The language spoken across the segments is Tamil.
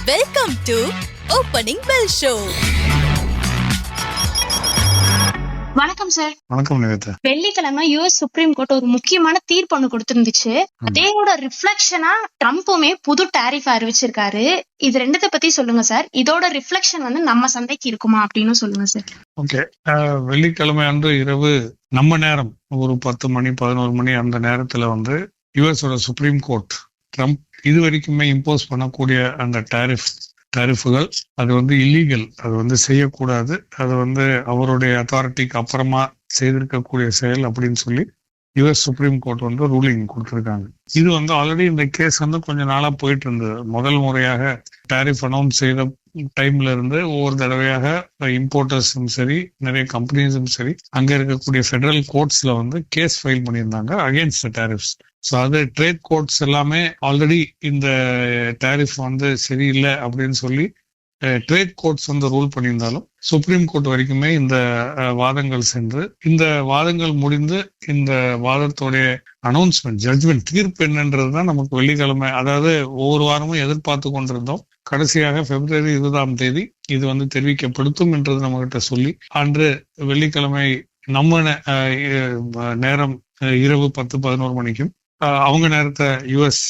Welcome to opening bell show. வணக்கம் சார். வணக்கம் நிவேதா. வெள்ளிக்கிழமை யுஎஸ் சுப்ரீம் கோர்ட் ஒரு முக்கியமான தீர்ப்பு ஒண்ணு கொடுத்திருந்துச்சு. அதேயோட ரிஃப்ளெக்ஷனா ட்ரம்ப்புமே புது டாரிஃப் அறிவிச்சிருக்காரு. இது ரெண்டத்தை பத்தி சொல்லுங்க சார். இதோட ரிஃப்ளெக்ஷன் நம்ம சந்தைக்கு இருக்குமா அப்படின்னு சொல்லுங்க சார். ஓகே, வெள்ளிக்கிழமை அன்று இரவு நம்ம நேரம் ஒரு 10 மணி 11 மணி அந்த நேரத்துல யுஎஸோட சுப்ரீம் கோர்ட் ட்ரம்ப் இது வரைக்குமே இம்போஸ் பண்ணக்கூடிய அந்த டாரிஃபுகள் அது இல்லீகல், அது செய்யக்கூடாது, அது அவருடைய அத்தாரிட்டிக்கு அப்புறமா செய்திருக்கக்கூடிய செயல் அப்படின்னு சொல்லி யுஎஸ் சுப்ரீம் கோர்ட் ரூலிங் கொடுத்திருக்காங்க. இது ஆல்ரெடி இந்த கேஸ் கொஞ்ச நாளா போயிட்டு இருந்தது. முதல் முறையாக டாரிஃப் அனௌன்ஸ் செய்த டைம்ல இருந்து ஒவ்வொரு தடவையாக இம்போர்ட்டர்ஸும் சரி, நிறைய கம்பெனிஸும் சரி, அங்க இருக்கக்கூடிய ஃபெடரல் கோர்ட்ஸ்ல கேஸ் ஃபைல் பண்ணியிருந்தாங்க அகேன்ஸ்ட் டாரிஃப்ஸ். ஸோ அது ட்ரேட் கோர்ட்ஸ் எல்லாமே ஆல்ரெடி இந்த டாரிஃப் சரியில்லை அப்படின்னு சொல்லி ட்ரேட் கோர்ட்ஸ் ரூல் பண்ணியிருந்தாலும் சுப்ரீம் கோர்ட் வரைக்குமே இந்த வாதங்கள் சென்று, இந்த வாதங்கள் முடிந்து இந்த வாதத்தோடைய அனௌன்ஸ்மெண்ட், ஜட்ஜ்மெண்ட், தீர்ப்பு என்னன்றதுதான் நமக்கு வெள்ளிக்கிழமை, அதாவது ஒவ்வொரு வாரமும் எதிர்பார்த்து கொண்டிருந்தோம். கடைசியாக பிப்ரவரி 20 இது தெரிவிக்கப்படுத்தும் என்றது நம்ம கிட்ட சொல்லி, அன்று வெள்ளிக்கிழமை நம்ம நேரம் இரவு 10-11 மணிக்கும், அவங்க நேரத்தை யுஎஸ்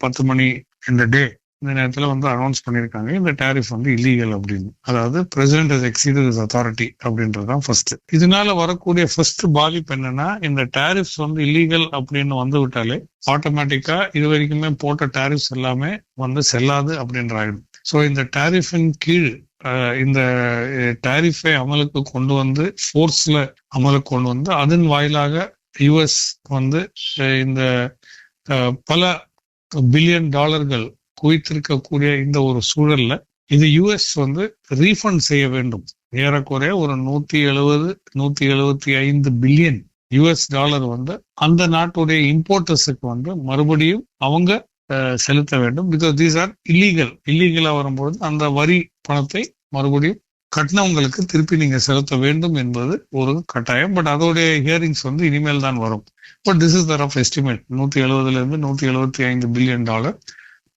10 மணி இந்த நேரத்துல அனௌன்ஸ் பண்ணிருக்காங்க இந்த டாரிஃப் இல்லீகல் அப்படின்னு. அதாவது president has exceeded his authority அப்படின்றதுதான் ஃபர்ஸ்ட். இதனால வரக்கூடிய ஃபர்ஸ்ட் பாதிப்பு என்னன்னா, இந்த டாரிஃப்ஸ் இல்லீகல் அப்படின்னு விட்டாலே ஆட்டோமேட்டிக்கா இது வரைக்குமே போட்ட டாரிஃப்ஸ் எல்லாமே செல்லாது அப்படின்ற ஆயிடும். ஸோ இந்த டாரிஃபின் கீழ் இந்த டாரிஃபை அமலுக்கு கொண்டு ஃபோர்ஸ்ல அமலுக்கு கொண்டு அதன் வாயிலாக யுஎஸ் இந்த பல பில்லியன் டாலர்கள் குவித்திருக்கக்கூடிய இந்த ஒரு சூழல்ல இது யுஎஸ் ரீஃபண்ட் செய்ய வேண்டும். ஏறக்குறைய ஒரு 170-175 பில்லியன் யுஎஸ் டாலர் அந்த நாட்டுடைய இம்போர்ட்டர்ஸுக்கு மறுபடியும் அவங்க செலுத்த வேண்டும். பிகாஸ் தீஸ் ஆர் இல்லீகலா வரும்போது அந்த வரி பணத்தை மறுபடியும் கட்டினவங்களுக்கு திருப்பி நீங்க செலுத்த வேண்டும் என்பது ஒரு கட்டாயம். பட் அதோடைய ஹியரிங்ஸ் இனிமேல் தான் வரும். But this is the rough estimate. 170 175 billion dollar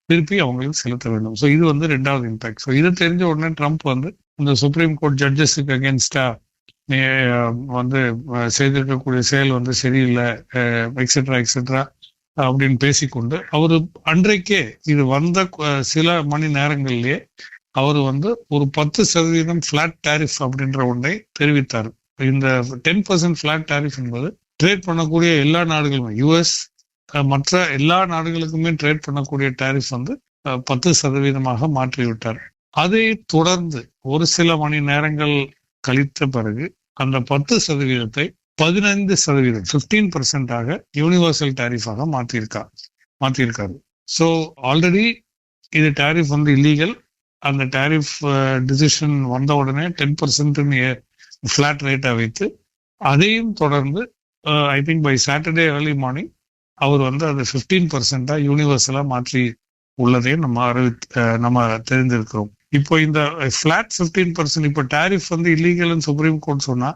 திருப்பி அவங்களுக்கு செலுத்த வேண்டும். ஸோ இது ரெண்டாவது இம்பாக்ட். ஸோ இதை தெரிஞ்ச உடனே ட்ரம்ப் இந்த சுப்ரீம் கோர்ட் ஜட்ஜஸுக்கு அகேன்ஸ்டா செய்திருக்கக்கூடிய செயல் சரியில்லை, எக்ஸெட்ரா அப்படின்னு பேசிக்கொண்டு அவரு அன்றைக்கே இது சில மணி நேரங்களிலேயே அவர் ஒரு 10% ஃபிளாட் டாரிஃப் அப்படின்ற ஒன்றை தெரிவித்தார். இந்த 10% ஃபிளாட் டாரிஃப் என்பது ட்ரேட் பண்ணக்கூடிய எல்லா நாடுகளுமே, யுஎஸ் மற்ற எல்லா நாடுகளுக்குமே ட்ரேட் பண்ணக்கூடிய டாரிஃப் 10% மாற்றிவிட்டார். அதை தொடர்ந்து ஒரு சில மணி நேரங்கள் கழித்த பிறகு அந்த 10% 15% 15% யூனிவர்சல் டாரிஃபாக மாற்றியிருக்காரு. ஸோ ஆல்ரெடி இது டாரிஃப் இல்லீகல். அந்த டாரிஃப் டிசிஷன் வந்த உடனே 10% ஃபிளாட் ரேட்டை வைத்து அதையும் தொடர்ந்து I think by Saturday early morning அவர் அது 15% யூனிவர்சலா மாற்றி உள்ளதையும் நம்ம தெரிந்திருக்கிறோம். இப்போ இந்த ஃபிளாட் 15% இப்போ டாரிஃப் இல்லீகல்னு சுப்ரீம் கோர்ட் சொன்னா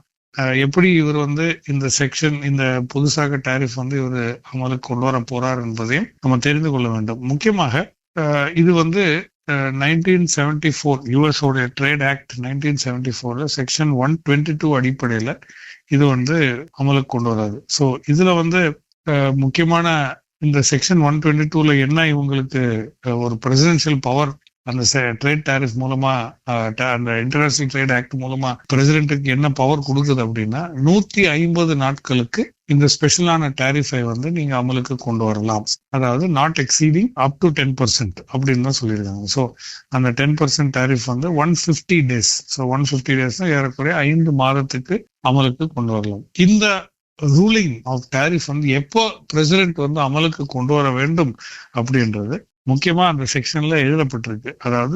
எப்படி இவர் இந்த செக்ஷன், இந்த புதுசாக டாரிஃப் இவர் அமலுக்கு கொண்டு வர போறார் என்பதையும் நம்ம தெரிந்து கொள்ள வேண்டும். முக்கியமாக இது 1974 யுஎஸ் உடைய ட்ரேட் ஆக்ட் 1974 செக்ஷன் 122 அடிப்படையில இது அமலுக்கு கொண்டு வராது. ஸோ இதுல முக்கியமான இந்த செக்ஷன் 122ல என்ன இவங்களுக்கு ஒரு பிரசிடென்ஷியல் பவர் அந்த ட்ரேட் டாரிஃப் மூலமா, அந்த இன்டர்நேஷனல் ட்ரேட் ஆக்ட் மூலமா பிரசிடென்ட்டுக்கு என்ன பவர் கொடுக்குது அப்படின்னா, 150 நாட்களுக்கு இந்த ஸ்பெஷலான டாரிஃபை நீங்க அமலுக்கு கொண்டு வரலாம். அதாவது நாட் எக்ஸீடிங் அப் டு 10% அப்படின்னு தான் சொல்லியிருக்காங்க. ஸோ அந்த 10% டாரிஃப் 150 டேஸ். ஸோ 150 டேஸ்னா ஏறக்குறைய 5 மாதத்துக்கு அமலுக்கு கொண்டு வரலாம். இந்த ரூலிங் ஆஃப் டாரிஃப் எப்போ பிரசிடென்ட் அமலுக்கு கொண்டு வர வேண்டும் அப்படின்றது முக்கியமா அந்த செக்ஷன்ல எழுதப்பட்டிருக்கு. அதாவது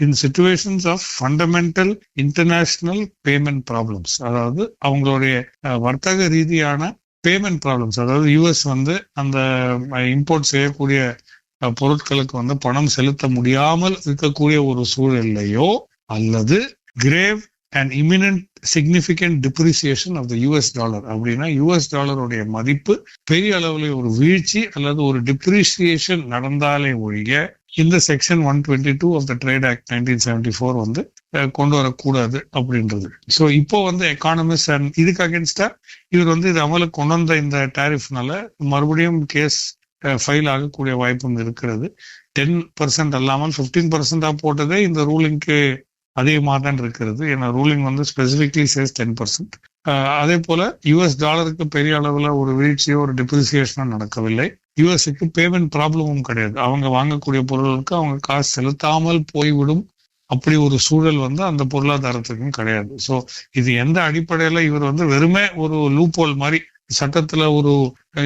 in situations of fundamental international payment problems, அதாவது அவங்களுடைய வர்த்தக ரீதியான பேமெண்ட் ப்ராப்ளம்ஸ், அதாவது யுஎஸ் அந்த இம்போர்ட் செய்யக்கூடிய பொருட்களுக்கு பணம் செலுத்த முடியாமல் இருக்கக்கூடிய ஒரு சூழல்லையோ, அல்லது grave and imminent significant depreciation of the US dollar, அப்படின்னா யூஎஸ் டாலருடைய மதிப்பு பெரிய அளவில் ஒரு வீழ்ச்சி அல்லது ஒரு டிப்ரிசியேஷன் நடந்தாலே ஒழிய இந்த section 122 of the trade act 1974 வந்து கொண்டு வரக்கூடாது அப்படின்றது. ஸோ இப்போ வந்து எக்கானமிஸ்ட் அண்ட் இதுக்கு அகேன்ஸ்டா இவர் வந்து இது அமலுக்கு கொண்டு வந்த இந்த டேரிஃப்னால மறுபடியும் கேஸ் ஃபைல் ஆகக்கூடிய வாய்ப்பும் இருக்கிறது. 10% அல்லாமல் 15% போட்டதே இந்த ரூலிங்க்கு அதிகமாக தான் இருக்கிறது. ஏன்னா ரூலிங் வந்து ஸ்பெசிபிக்லி சேஸ் 10%. அதே போல யுஎஸ் டாலருக்கு பெரிய அளவுல ஒரு வீழ்ச்சியோ ஒரு டிப்ரிசியேஷனோ நடக்கவில்லை. யுஎஸ்க்கு பேமெண்ட் ப்ராப்ளமும் கிடையாது. அவங்க வாங்கக்கூடிய பொருளுக்கு அவங்க காசு செலுத்தாமல் போய்விடும் அப்படி ஒரு சூழல் வந்து அந்த பொருளாதாரத்துக்கும் கிடையாது. ஸோ இது எந்த அடிப்படையில இவர் வந்து வெறுமே ஒரு லூப்போல் மாதிரி சட்டத்துல ஒரு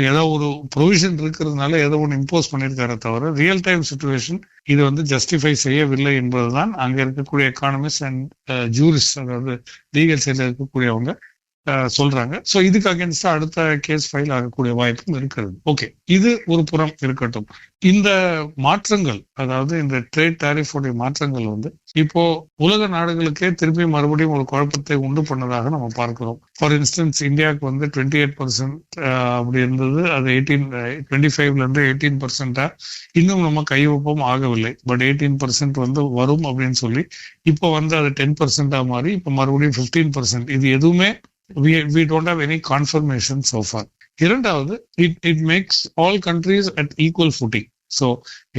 ஏதோ ஒரு ப்ரொவிஷன் இருக்கிறதுனால ஏதோ ஒன்று இம்போஸ் பண்ணியிருக்காரு தவிர ரியல் டைம் சிச்சுவேஷன் இது வந்து ஜஸ்டிஃபை செய்யவில்லை என்பதுதான் அங்க இருக்கக்கூடிய எக்கானமிஸ்ட் அண்ட் ஜூரிஸ்ட், அதாவது லீகல் சைட்ல இருக்கக்கூடியவங்க சொல்றாங்க. ஸோ இதுக்கு அகேன்ஸ்டா அடுத்த கேஸ் ஃபைல் ஆகக்கூடிய வாய்ப்பும் இருக்கிறது. ஓகே, இது ஒரு புறம் இருக்கட்டும். இந்த மாற்றங்கள், அதாவது இந்த ட்ரேட் டாரிஃபோடைய மாற்றங்கள் வந்து இப்போ உலக நாடுகளுக்கே திருப்பி மறுபடியும் ஒரு குழப்பத்தை உண்டு பண்ணதாக நம்ம பார்க்கிறோம். ஃபார் இன்ஸ்டன்ஸ் இந்தியாவுக்கு வந்து 28% அப்படி இருந்தது, அது 25ல இருந்து 18% இன்னும் நம்ம கையொப்பம் ஆகவில்லை. பட் 18% வந்து வரும் அப்படின்னு சொல்லி இப்போ வந்து அது 10% மாறி இப்போ மறுபடியும் 15%. இது எதுவுமே we don't have any confirmation so far. இரண்டாவது, it makes all countries at equal footing. So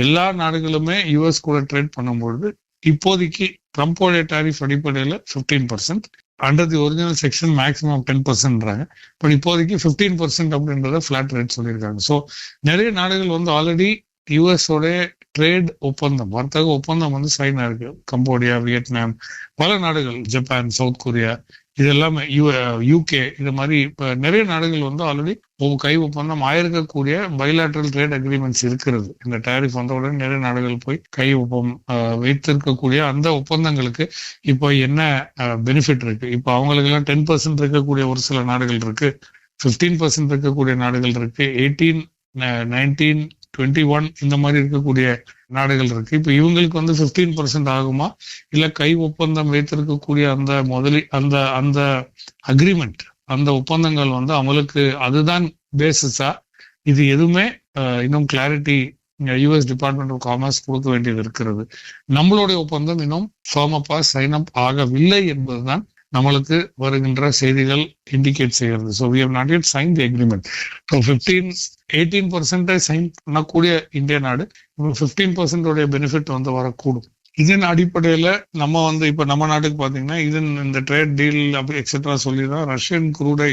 எல்லா நாடுகளுமே யுஎஸ் கூட ட்ரேட் பண்ணும்பொழுது இப்போதைக்கு ட்ரம்போடைய டாரிஃப் அடிப்படையில் 15%, under the original section maximum 10%ன்றாங்க. பட் இப்போதைக்கு 15% அப்படின்றத ஃபிளாட் ரேட் சொல்லியிருக்காங்க. ஸோ நிறைய நாடுகள் வந்து ஆல்ரெடி யுஎஸோட ட்ரேட் ஒப்பந்தம், வர்த்தக ஒப்பந்தம் வந்து சைன் ஆயிருக்கு. கம்போடியா, வியட்நாம், பல நாடுகள், ஜப்பான், சவுத் கொரியா, இது எல்லாமே யூகே, இது மாதிரி இப்ப நிறைய நாடுகள் வந்து ஆல்ரெடி கை ஒப்பந்தம் ஆயிருக்கக்கூடிய பைலாட்ரல் ட்ரேட் அக்ரிமெண்ட்ஸ் இருக்கிறது. இந்த டாரிஃப் வந்த உடனே நிறைய நாடுகள் போய் கை வைத்திருக்கக்கூடிய அந்த ஒப்பந்தங்களுக்கு இப்போ என்ன பெனிஃபிட் இருக்கு? இப்போ அவங்களுக்கு எல்லாம் 10% இருக்கக்கூடிய ஒரு சில நாடுகள் இருக்கு, 15% இருக்கக்கூடிய நாடுகள் இருக்கு, 18, 19, 21 இந்த மாதிரி இருக்கக்கூடிய நாடுகள் இருக்கு. இப்ப இவங்களுக்கு வந்து 15% ஆகுமா, இல்ல கை ஒப்பந்தம் வைத்திருக்கக்கூடிய அந்த அந்த அக்ரிமெண்ட், அந்த ஒப்பந்தங்கள் வந்து அமலுக்கு அதுதான் பேசிஸா? இது எதுவுமே இன்னும் clarity US department of commerce கொடுக்க வேண்டியது இருக்கிறது. நம்மளுடைய ஒப்பந்தம் இன்னும் ஃபார்ம் சைன் அப் ஆகவில்லை என்பதுதான் நம்மளுக்கு வருகின்ற செய்திகள் இண்டிகேட் செய்கிறது. So we have not yet signed the agreement. So 18% sign பண்ணக்கூடிய இந்திய நாடு 15% உடைய பெனிஃபிட் வந்து வரக்கூடும். இதன் அடிப்படையில நம்ம வந்து இப்ப நம்ம நாட்டுக்கு பாத்தீங்கன்னா இந்த ட்ரேட் டீல் அப்படி எக்ஸெட்ரா சொல்லிதான் ரஷ்யன் குரூடை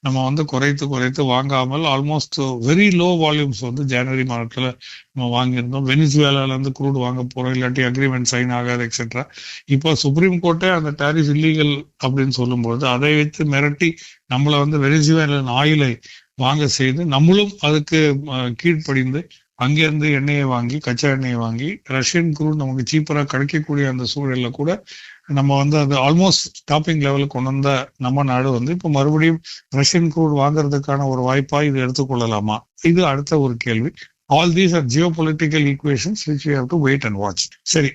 நம்ம வந்து குறைத்து வாங்காமல் ஆல்மோஸ்ட் வெரி லோ வால்யூம்ஸ் வந்து ஜனவரி மாதத்துல நம்ம வாங்கியிருந்தோம். வெனிசுவேலால இருந்து குரூட் வாங்க போறோம், இல்லாட்டி அக்ரிமெண்ட் சைன் ஆகாது எக்ஸெட்ரா. இப்போ சுப்ரீம் கோர்ட்டே அந்த டாரிஃப் இல்லீகல் அப்படின்னு சொல்லும்போது அதை வைத்து மிரட்டி நம்மளை வந்து வெனிசுவேலன் ஆயிலை வாங்க செய்து நம்மளும் அதுக்கு கீழ்ப்படிந்து அங்கிருந்து எண்ணெயை வாங்கி, கச்சா எண்ணெயை வாங்கி ரஷ்யன் குரூட் நமக்கு சீப்பரா கிடைக்கக்கூடிய அந்த சூழல்ல கூட நம்ம வந்து அது ஆல்மோஸ்ட் ஸ்டாப்பிங் லெவலுக்கு கொண்டு வந்த நம்ம நாடு வந்து இப்போ மறுபடியும் ரஷ்யன் குரூட் வாங்குறதுக்கான ஒரு வாய்ப்பா இது எடுத்துக்கொள்ளலாமா? இது அடுத்த ஒரு கேள்வி. All these are Jio political equations which we have to wait and watch. சரி,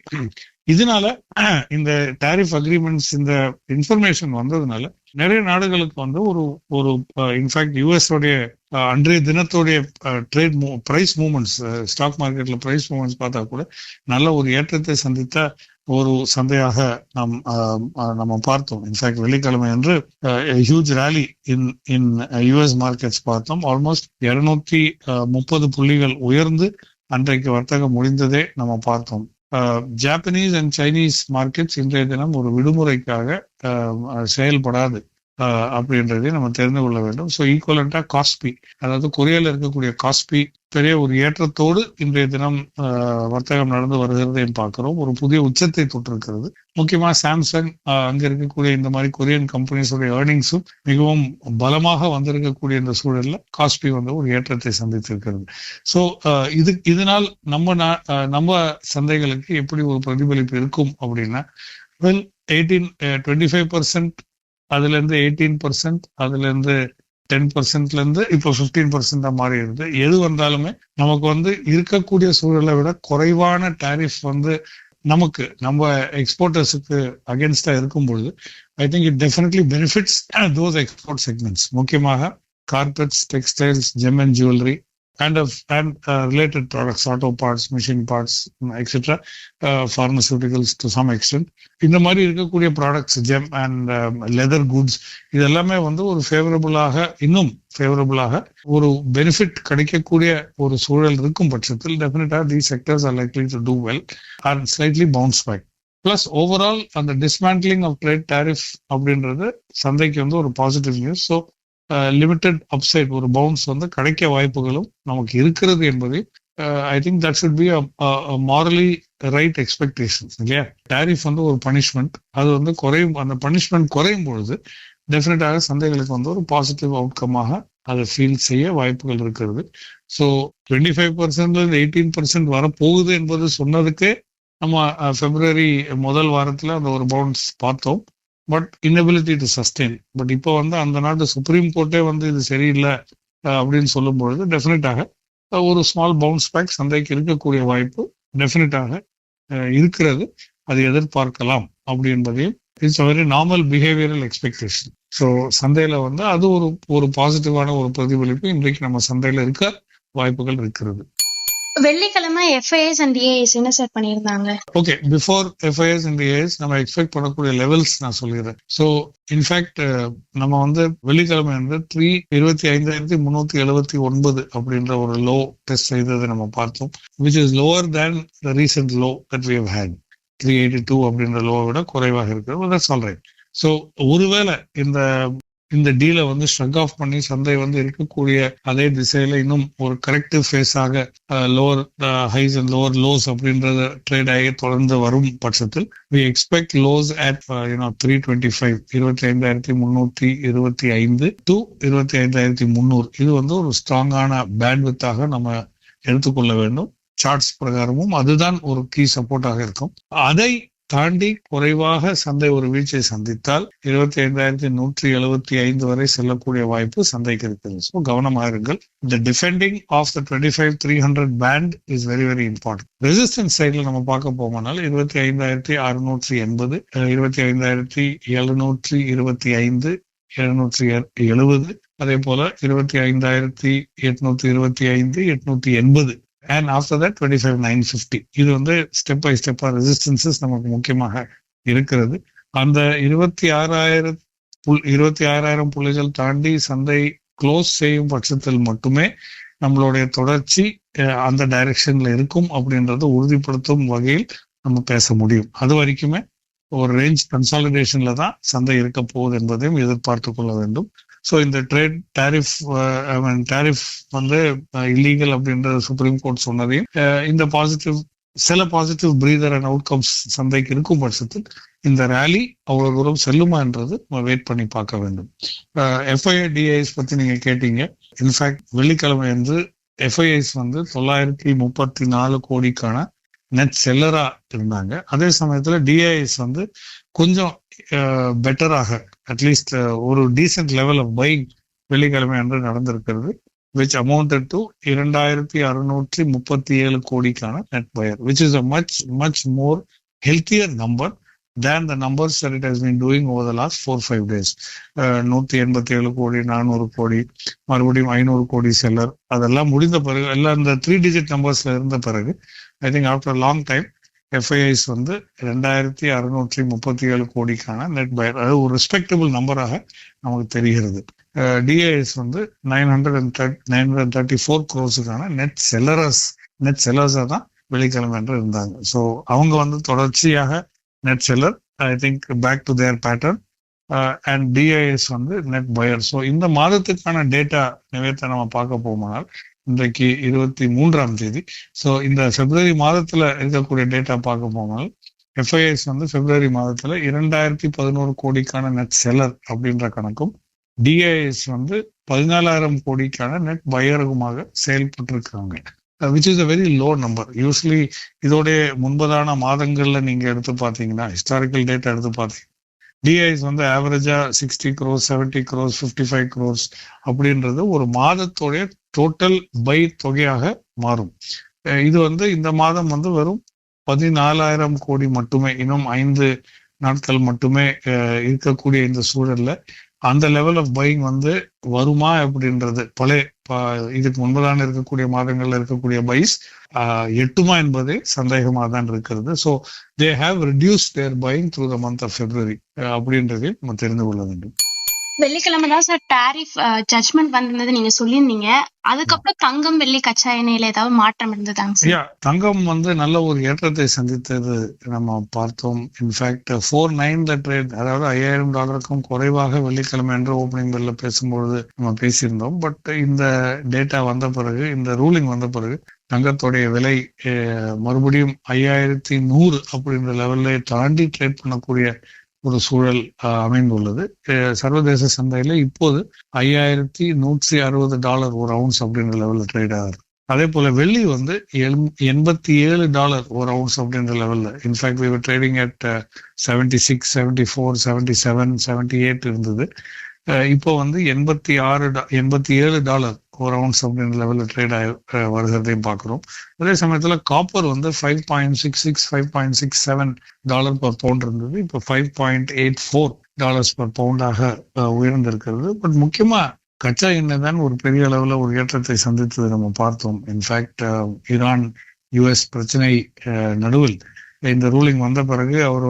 இதனால இந்த டாரிஃப் அக்ரிமெண்ட்ஸ் இந்த இன்ஃபர்மேஷன் வந்ததுனால நிறைய நாடுகளுக்கு வந்து ஒரு இன்ஃபேக்ட் யுஎஸ் உடைய அன்றைய தினத்தோடைய ட்ரேட் பிரைஸ் மூவ்மெண்ட்ஸ், ஸ்டாக் மார்க்கெட்ல பிரைஸ் மூவ்மெண்ட்ஸ் பார்த்தா கூட நல்ல ஒரு ஏற்றத்தை சந்தித்த ஒரு சந்தையாக நம்ம பார்த்தோம். இன்ஃபேக்ட் வெள்ளிக்கிழமை அன்று ஹியூஜ் ரேலி இன் யுஎஸ் மார்க்கெட்ஸ் பார்த்தோம். ஆல்மோஸ்ட் 230 புள்ளிகள் உயர்ந்து அன்றைக்கு வர்த்தகம் முடிந்ததே நம்ம பார்த்தோம். ஜாப்பனீஸ் அண்ட் சைனீஸ் மார்க்கெட்ஸ் இன்றைய தினம் ஒரு விடுமுறைக்காக செயல்படாது அப்படின்றதை நம்ம தெரிந்து கொள்ள வேண்டும். ஸோ ஈக்குவலண்டா காஸ்பி, அதாவது கொரியால இருக்கக்கூடிய காஸ்பி பெரிய ஒரு ஏற்றத்தோடு இன்றைய தினம் வர்த்தகம் நடந்து வருகிறதையும் பார்க்கிறோம். ஒரு புதிய உச்சத்தை தொட்டிருக்கிறது. முக்கியமா சாம்சங், அங்க இருக்கக்கூடிய இந்த மாதிரி கொரியன் கம்பெனிஸோட ஏர்னிங்ஸும் மிகவும் பலமாக வந்திருக்கக்கூடிய இந்த சூழல்ல காஸ்பி வந்து ஒரு ஏற்றத்தை சந்தித்திருக்கிறது. ஸோ இதனால் நம்ம சந்தைகளுக்கு எப்படி ஒரு பிரதிபலிப்பு இருக்கும் அப்படின்னா, 25% அதுல இருந்து 18%, அதுல இருந்து 10%ல இருந்து இப்போ 15% மாறி இருந்து எது வந்தாலுமே நமக்கு வந்து இருக்கக்கூடிய சூழலை விட குறைவான டாரிஃப் வந்து நமக்கு நம்ம எக்ஸ்போர்ட்டர்ஸுக்கு அகேன்ஸ்டா இருக்கும் பொழுது I think it definitely benefits those export segments. முக்கியமாக carpets, textiles, gem and jewellery, and related products, auto parts, machine parts, etc., pharmaceuticals to some extent. இந்த மாதிரி இருக்கக்கூடிய products, GeM and leather goods, இதெல்லாமே வந்து ஒரு இன்னும் ஃபேவரபுளாக ஒரு பெனிஃபிட் கிடைக்கக்கூடிய ஒரு சூழல் இருக்கும் பட்சத்தில் டெஃபினட்டா these sectors are likely to do well or slightly bounce back. Plus overall அந்த டிஸ்மேண்ட்லிங் ஆஃப் ட்ரேட் டாரிஃப் அப்படின்றது சந்தைக்கு வந்து ஒரு positive news. So limited upside, ஒரு பவுன்ஸ் வந்து கிடைக்க வாய்ப்புகளும் நமக்கு இருக்கிறது என்பதை I think that should be morally right expectation இல்லையா. டாரிஃப் வந்து ஒரு பனிஷ்மெண்ட், அது வந்து அந்த பனிஷ்மெண்ட் குறையும் பொழுது டெஃபினட்டாக சந்தைகளுக்கு வந்து ஒரு பாசிட்டிவ் அவுட்கமாக அதை ஃபீல் செய்ய வாய்ப்புகள் இருக்கிறது. ஸோ 25% 18% வரப்போகுது என்பது சொன்னதுக்கு நம்ம பிப்ரவரி முதல் வாரத்துல அந்த ஒரு பவுன்ஸ் பார்த்தோம். But inability to sustain. But இப்போ வந்து அந்த நாட்டு சுப்ரீம் கோர்ட்டே வந்து இது சரியில்லை அப்படின்னு சொல்லும் பொழுது டெஃபினட்டாக ஒரு ஸ்மால் பவுன்ஸ் பேக் சந்தைக்கு இருக்கக்கூடிய வாய்ப்பு டெஃபினட்டாக இருக்கிறது. அது எதிர்பார்க்கலாம் அப்படி என்பதையும் it's very normal behavioural expectation. So சந்தையில வந்து அது ஒரு பாசிட்டிவான ஒரு பிரதிபலிப்பு இன்றைக்கு நம்ம சந்தையில இருக்க வாய்ப்புகள் இருக்கிறது. வெள்ளிக்கிழமை FIS and DIS என்ன சார் பண்ணியிருந்தாங்க? Okay, before FIS and DIS நம்ம எக்ஸ்பெக்ட் பண்ணக்கூடிய லெவல்ஸ் நான் சொல்லிடுறேன். ஸோ இன்ஃபேக்ட் நம்ம வந்து வெள்ளிக்கிழமை வந்து 25,379 அப்படின்ற ஒரு லோ டெஸ்ட் செய்ததை நம்ம பார்த்தோம், which is lower than the recent low that we have had. 382 அப்படின்ற லோவை விட குறைவாக இருக்கிறது. That's all right. ஸோ ஒருவேளை இந்த டீலை வந்து ஸ்ட்ரக் ஆஃப் பண்ணி சந்தை வந்து இருக்கக்கூடிய அதே திசையில இன்னும் ஒரு கரெக்டிவ் ஃபேஸாக lower highs and lower lows அப்படின்றத ட்ரேட் ஆகி தொடர்ந்து வரும் பட்சத்தில் we expect lows at 325, 25,325 to 25,300. இது வந்து ஒரு ஸ்ட்ராங்கான பேண்ட்வித்தாக நம்ம எடுத்துக்கொள்ள வேண்டும். சார்ட்ஸ் பிரகாரமும் அதுதான் ஒரு கீ சப்போர்ட்டாக இருக்கும். அதை தாண்டி குறைவாக சந்தை ஒரு வீழ்ச்சியை சந்தித்தால் 25,175 வரை செல்லக்கூடிய வாய்ப்பு சந்தைக்கு இருக்கிறது. ஸோ கவனமாக இருங்கள். The defending of the 25,300 band is very very important. Resistance சைட்ல நம்ம பார்க்க போமானால் 25,680, 25,725, 770, அதே போல 25,825, 880 and after that 25,950. இது வந்து ஸ்டெப் பை ஸ்டெப்பா ரெசிஸ்டன்சஸ் நமக்கு முக்கியமாக இருக்கிறது. அந்த 26,000 புள்ளிகள் தாண்டி சந்தை க்ளோஸ் செய்யும் பட்சத்தில் மட்டுமே நம்மளுடைய தொடர்ச்சி அந்த டைரக்ஷன்ல இருக்கும் அப்படின்றத உறுதிப்படுத்தும் வகையில் நம்ம பேச முடியும். அது வரைக்குமே ஒரு ரேஞ்ச் கன்சாலிடேஷன்ல தான் சந்தை இருக்க போகுது என்பதையும் எதிர்பார்த்து கொள்ள வேண்டும். ஸோ இந்த டாரிஃப் வந்து இல்லீகல் அப்படின்ற சுப்ரீம் கோர்ட் சொன்னதையும் இந்த சில பாசிட்டிவ் பிரீதர் அண்ட் அவுட்கம்ஸ் சந்தைக்கு இருக்கும் பட்சத்தில் இந்த ரேலி அவ்வளவு தூரம் செல்லுமா என்றது நம்ம வெயிட் பண்ணி பார்க்க வேண்டும். FIDIS பத்தி நீங்க கேட்டீங்க. இன்ஃபேக்ட் வெள்ளிக்கிழமை வந்து FIS வந்து 934 கோடிக்கான நெட் செல்லரா இருந்தாங்க. அதே சமயத்துல DIS வந்து கொஞ்சம் பெட்டராக அட்லீஸ்ட் ஒரு டீசென்ட் லெவல் ஆஃப் பைங் வெள்ளிக்கிழமை என்று நடந்திருக்கிறது, which amounted to 2,637 கோடிக்கான net buyer, which is a much more healthier number than the numbers that it has been doing over the last 4-5 days. 187 கோடி, 400 கோடி, மறுபடியும் 500 கோடி செல்லர், அதெல்லாம் முடிந்த பிறகு எல்லாம் இந்த 3 digit நம்பர்ஸ்ல இருந்த பிறகு I think after long time FIS வந்து 2,637 கோடிக்கான நெட் பயர், அது ஒரு ரெஸ்பெக்டபிள் நம்பராக நமக்கு தெரிகிறது. DIS வந்து 934 crores-க்கான நெட் செல்லர்ஸா தான் வெள்ளிக்கிழமை என்று இருந்தாங்க. ஸோ அவங்க வந்து தொடர்ச்சியாக net seller, I think back to their pattern, and DIS வந்து நெட் பயர். ஸோ இந்த மாதத்துக்கான டேட்டா நிவேத்தை நம்ம பார்க்க போகுமானால் இன்றைக்கு 23ஆம் தேதி. ஸோ இந்த பிப்ரவரி மாதத்துல இருக்கக்கூடிய டேட்டா பார்க்க போனால் FIS வந்து பிப்ரவரி மாதத்துல 2,011 கோடிக்கான நெட் செல்லர் அப்படின்ற கணக்கும், DIS வந்து 14,000 கோடிக்கான நெட் பையருக்குமாக செயல்பட்டு which is a very low number. Usually இதோடைய முன்பதான மாதங்கள்ல நீங்க எடுத்து பார்த்தீங்கன்னா, ஹிஸ்டாரிக்கல் டேட்டா எடுத்து பார்த்தீங்கன்னா DIS வந்து ஆவரேஜா 60 crores, 70 crores, 55 crores அப்படின்றது ஒரு மாதத்தோடைய டோட்டல் பை தொகையாக மாறும். இது வந்து இந்த மாதம் வந்து வெறும் 14,000 கோடி மட்டுமே, இன்னும் 5 நாட்கள் மட்டுமே இருக்கக்கூடிய இந்த சூழல்ல அந்த லெவல் ஆஃப் பையிங் வந்து வருமா அப்படின்றது, பழைய இதுக்கு முன்பதான இருக்கக்கூடிய மாதங்கள்ல இருக்கக்கூடிய பைஸ் எட்டுமா என்பதே சந்தேகமாக தான் இருக்கிறது. So they have reduce their buying through the month of February அப்படின்றதை நம்ம தெரிந்து கொள்ள வேண்டும். வெள்ளிக்கிழமை தான் சார் டாரிஃப் ஜட்மெண்ட் வந்திருந்தது நீங்க சொல்லியிருந்தீங்க. அதுக்கப்புறம் தங்கம், வெள்ளி, கச்சா எண்ணெயில ஏதாவது மாற்றம் இருந்ததாங்க சார்? தங்கம் நல்ல ஒரு ஏற்றத்தை சந்தித்தது நம்ம பார்த்தோம். இன்ஃபேக்ட் 4.9 ட்ரேட், அதாவது $5,000 குறைவாக வெள்ளிக்கிழமை என்று ஓப்பனிங் பெல்ல பேசும்பொழுது நம்ம பேசியிருந்தோம். பட் இந்த டேட்டா வந்த பிறகு, இந்த ரூலிங் வந்த பிறகு தங்கத்துடைய விலை மறுபடியும் 5,100 அப்படின்ற லெவல்ல தாண்டி ட்ரேட் பண்ணக்கூடிய ஒரு சூழல் அமைந்துள்ளது. சர்வதேச சந்தையில இப்போது $5,160 ஒரு அவுன்ஸ் அப்படின்ற லெவல்ல ட்ரேட் ஆகுது. அதே போல வெள்ளி $87 ஒரு அவுன்ஸ் அப்படின்ற லெவல்ல. In fact we were trading at 76, 74, 77, 78 இருந்தது. இப்போ $87 ஒரு அவுன்ஸ் அப்படின்ற லெவல்ல ட்ரேட் ஆகி வருகிறதையும் பார்க்கிறோம். அதே சமயத்துல காப்பர் $5.66, $5.67 per பவுண்ட் இருந்தது. இப்போ $5.84 per பவுண்டாக உயர்ந்திருக்கிறது. பட் முக்கியமா கச்சா எண்ணெய் தான் ஒரு பெரிய அளவுல ஒரு ஏற்றத்தை சந்தித்தது நம்ம பார்த்தோம். இன்ஃபேக்ட் ஈரான் யுஎஸ் பிரச்சனை நடுவில் இந்த ரூலிங் வந்த பிறகு அவர்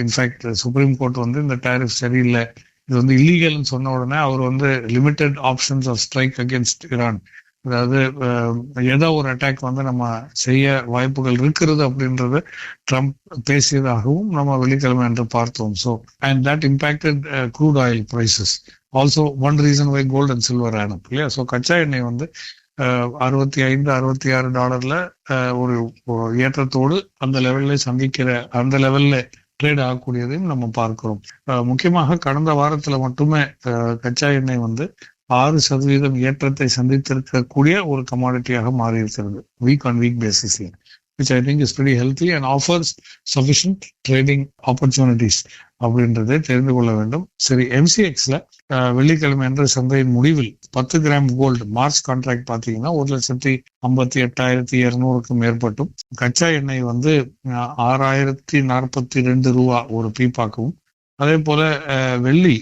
இன்ஃபேக்ட் சுப்ரீம் கோர்ட் இந்த டாரிஃப் சரியில்லை, இது இல்லீகல்னு சொன்ன உடனே அவர் limited options of strike against Iran, அதாவது ஏதோ ஒரு அட்டாக் நம்ம செய்ய வாய்ப்புகள் இருக்கிறது அப்படின்றது ட்ரம்ப் பேசியதாகவும் நம்ம வெள்ளிக்கிழமை என்று பார்த்தோம். So and that impacted crude oil prices. Also one reason why gold and silver on up இல்லையா. ஸோ கச்சா எண்ணெய் $65-66 ஒரு ஏற்றத்தோடு அந்த லெவல்ல சந்திக்கிற, அந்த லெவல்ல ட்ரேட் ஆகக்கூடியதையும் நம்ம பார்க்கிறோம். முக்கியமாக கடந்த வாரத்துல மட்டுமே கச்சா எண்ணெய் 6% ஏற்றத்தை சந்தித்திருக்கக்கூடிய ஒரு கமாடிட்டியாக மாறி இருக்கிறது வீக் ஆன் வீக் பேசிஸ்ல, which I think is pretty healthy and offers sufficient trading opportunities அப்படின்றதை தெரிந்து கொள்ள வேண்டும். சரி, MCXல வெள்ளிக்கிழமை என்ற சந்தையின் முடிவில் 10 கிராம் கோல்டு மார்ச் கான்ட்ராக்ட் பார்த்தீங்கன்னா 1,58,200 மேற்பட்டும், கச்சா எண்ணெய் $6,042 ஒரு பீப்பாக்கவும், அதே போல வெள்ளி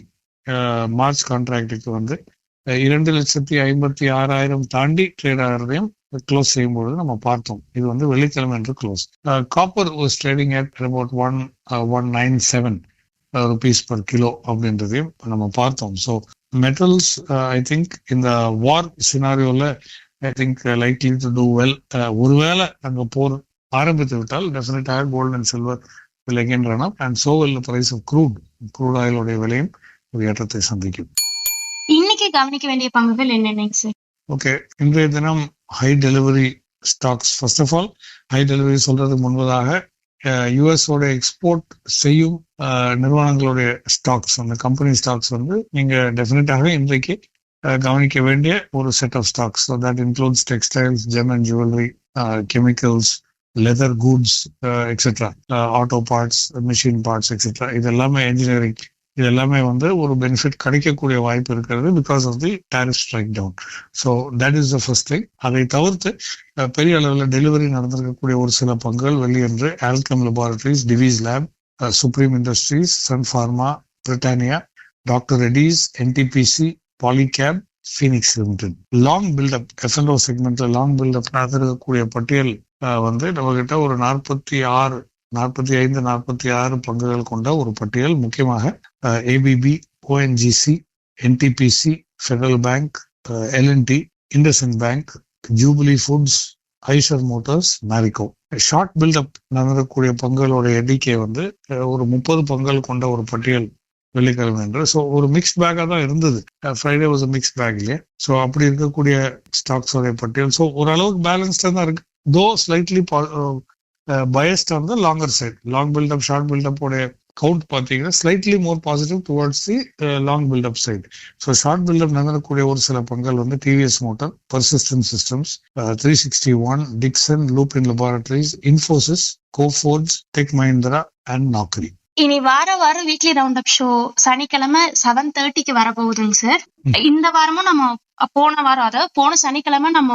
மார்ச் கான்ட்ராக்டுக்கு 2,56,000 தாண்டி ட்ரேட் ஆகிறதையும் க்ளோஸ் செய்யும்போது நம்ம பார்த்தோம். இது வெள்ளிக்கிழமை என்று close. Copper was trading at about 197 rupees per kilo அப்படின்றதையும் நம்ம பார்த்தோம். ஸோ மெட்டல்ஸ் ஐ திங்க் இந்த வார் சினாரியோல I think likely to do well. ஒருவேளை அங்கே போர் ஆரம்பித்து விட்டால் டெஃபினட்டாக gold and silver will again run up and so will the price of crude ஆயிலுடைய விலையும் ஒரு ஏற்றத்தை சந்திக்கும். இன்னைக்கு கவனிக்க வேண்டிய பங்குகள் என்னென்ன சார்? ஓகே, இன்றைய தினம் high delivery stocks. First of all high delivery சொல்றதுக்கு முன்பதாக யுஎஸோட எக்ஸ்போர்ட் செய்யும் நிறுவனங்களுடைய ஸ்டாக்ஸ், அந்த கம்பெனி ஸ்டாக்ஸ் நீங்க டெஃபினட்டாக இன்றைக்கு கவனிக்க வேண்டிய ஒரு set of stocks. So that includes textiles, gem and jewellery, chemicals, leather goods, etcetera, auto parts, machine parts, etcetera. இது எல்லாமே என்ஜினியரிங், இது எல்லாமே ஒரு பெனிஃபிட் கிடைக்கக்கூடிய வாய்ப்பு இருக்கிறது because of the tariff strike down. So that is the first thing. அதை தவிர்த்து பெரிய அளவில் டெலிவரி நடந்திருக்கக்கூடிய ஒரு சில பங்குகள் வெளியென்று Alkem laboratories, Divi's lab, Supreme Industries, Sun Pharma, Britannia, doctor Reddy's, NTPC, Polycab, Phoenix Limited. Long buildup F&O செக்மெண்ட்ல லாங் பில்டப் நடந்திருக்கக்கூடிய பட்டியல் நம்ம கிட்ட ஒரு 45-46 பங்குகள் கொண்ட ஒரு பட்டியல். முக்கியமாக ABB, ONGC, NTPC, federal bank, L and T, IndusInd bank, Jubilee foods, Eicher motors, Marico. Short buildup நடக்கக்கூடிய பங்குகளோட எண்ணிக்கை ஒரு 30 பங்குகள் கொண்ட ஒரு பட்டியல் வெள்ளிக்கிழமை என்று. ஸோ ஒரு மிக்ஸ்ட் பேக்கா தான் இருந்தது. Friday was a mixed bag இல்லையா. ஸோ அப்படி இருக்கக்கூடிய ஸ்டாக்ஸோட பட்டியல் ஸோ ஓரளவுக்கு பேலன்ஸ்டா தான் இருக்கு. தோ slightly biased on the longer side. Long build-up, short build-up உடைய கவுண்ட் பார்த்தீங்கன்னா slightly more positive towards the long buildup side. So short buildup நடக்கக்கூடிய ஒரு சில பங்குகள் TVS Motor, persistent systems, 361, Dixon, Lupin laboratories, Infosys, Coforge, Tech Mahindra and Naukri. இனி வாரம் வீக்லி ரவுண்ட் அப் ஷோ சனிக்கிழமை 7:30க்கு வரப்போகுதுங்க சார். இந்த வாரமும் நம்ம போன சனிக்கிழமை நம்ம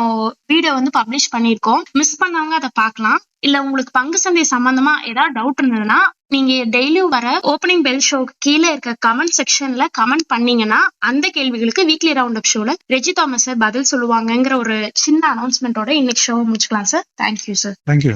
வீடியோ பப்ளிஷ் பண்ணிருக்கோம். மிஸ் பண்ணவங்க அதை பார்க்கலாம். இல்ல உங்களுக்கு பங்கு சந்தை சம்பந்தமா ஏதாவது டவுட் இருந்ததுன்னா நீங்க டெய்லியும் வர ஓப்பனிங் பெல் ஷோக்கு கீழே இருக்க கமெண்ட் செக்ஷன்ல கமெண்ட் பண்ணீங்கன்னா அந்த கேள்விகளுக்கு வீக்லி ரவுண்ட் அப் ஷோல ரெஜி தாமஸ் சார் பதில் சொல்லுவாங்கங்கிற ஒரு சின்ன அனௌன்ஸ்மெண்டோட இன்னைக்கு ஷோ முடிச்சுக்கலாம் சார். Thank you sir. தேங்க்யூ.